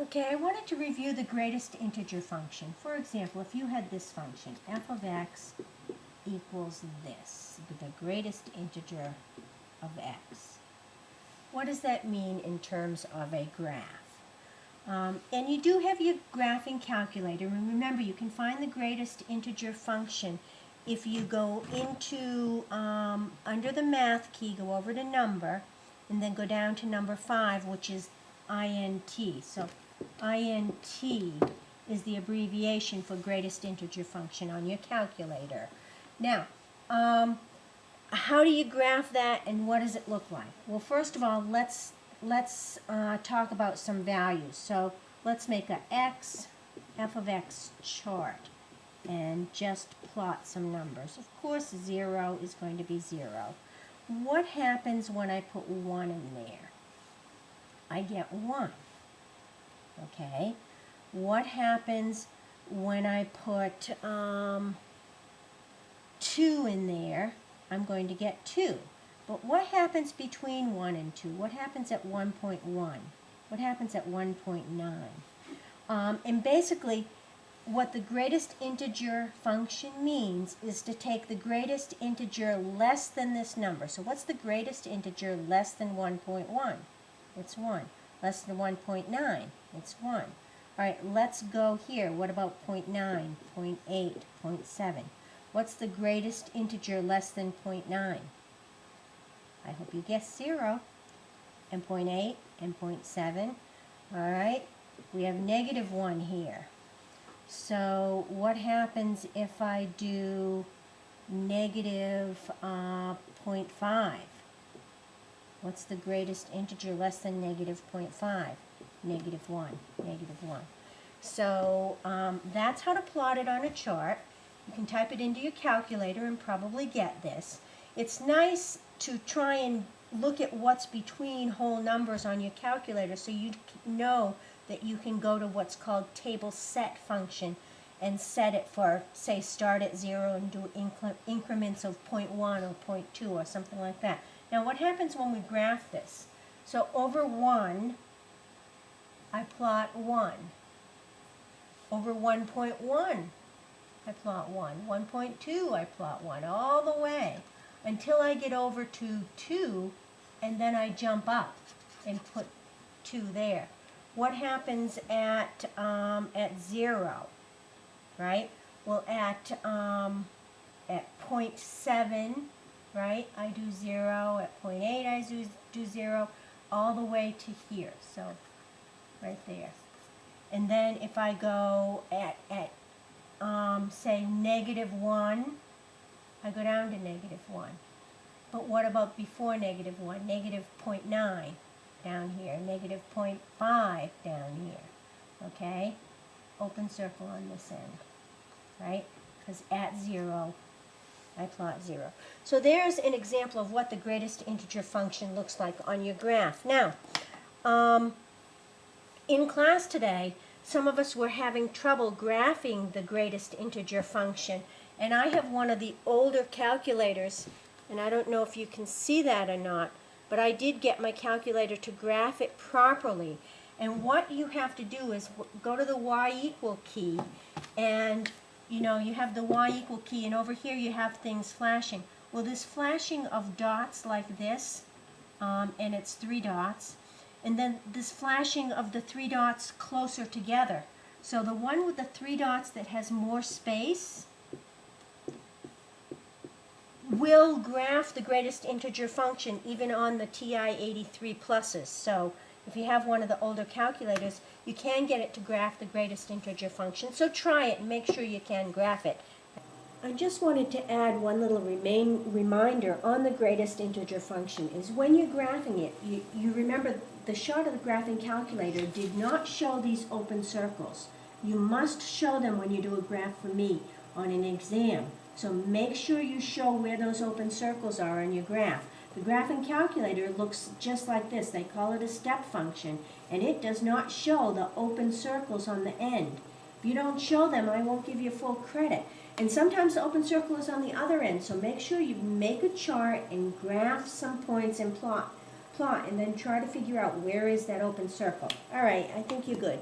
Okay, I wanted to review the greatest integer function. For example, if you had this function, f of x equals this, the greatest integer of x. What does that mean in terms of a graph? And you do have your graphing calculator, and remember you can find the greatest integer function if you go into, under the math key, go over to number, and then go down to number 5, which is int. So int is the abbreviation for greatest integer function on your calculator. Now, how do you graph that and what does it look like? Well, first of all, let's talk about some values. So let's make a f of x chart and just plot some numbers. Of course, 0 is going to be 0. What happens when I put 1 in there? I get 1. Okay. What happens when I put 2 in there? I'm going to get 2. But what happens between 1 and 2? What happens at 1.1? What happens at 1.9? And basically, what the greatest integer function means is to take the greatest integer less than this number. So what's the greatest integer less than 1.1? It's 1. Less than 1.9? It's 1. All right, let's go here. What about 0.9, 0.8, 0.7? What's the greatest integer less than 0.9? I hope you guessed 0. And 0.8 and 0.7. All right, we have negative 1 here. So what happens if I do negative 0.5? What's the greatest integer less than negative 0.5? Negative 1. Negative 1. So that's how to plot it on a chart. You can type it into your calculator and probably get this. It's nice to try and look at what's between whole numbers on your calculator so you know that you can go to what's called table set function and set it for, say, start at 0 and do increments of 0.1 or 0.2 or something like that. Now what happens when we graph this? So over 1, I plot 1. Over 1.1, I plot 1. 1.2, I plot 1, all the way until I get over to 2, and then I jump up and put 2 there. What happens at 0, right? Well, at 0.7, right, I do 0. At 0.8, I do 0, all the way to here. So, right there. And then if I go at say, negative 1, I go down to negative 1. But what about before negative 1? Negative 0.9 down here. Negative 0.5 down here. Okay? Open circle on this end. Right? Because at 0, I plot 0. So there's an example of what the greatest integer function looks like on your graph. Now, in class today, some of us were having trouble graphing the greatest integer function. And I have one of the older calculators, and I don't know if you can see that or not, but I did get my calculator to graph it properly. And what you have to do is go to the y equal key, and you know, you have the y equal key, and over here you have things flashing. Well, there's flashing of dots like this, and it's 3 dots. And then this flashing of the 3 dots closer together. So the one with the 3 dots that has more space will graph the greatest integer function even on the TI-83 pluses. So if you have one of the older calculators, you can get it to graph the greatest integer function. So try it and make sure you can graph it. I just wanted to add one little reminder on the greatest integer function is when you're graphing it, you remember the shot of the graphing calculator did not show these open circles. You must show them when you do a graph for me on an exam. So make sure you show where those open circles are on your graph. The graphing calculator looks just like this. They call it a step function, and it does not show the open circles on the end. If you don't show them, I won't give you full credit. And sometimes the open circle is on the other end, so make sure you make a chart and graph some points and plot, and then try to figure out where is that open circle. All right, I think you're good.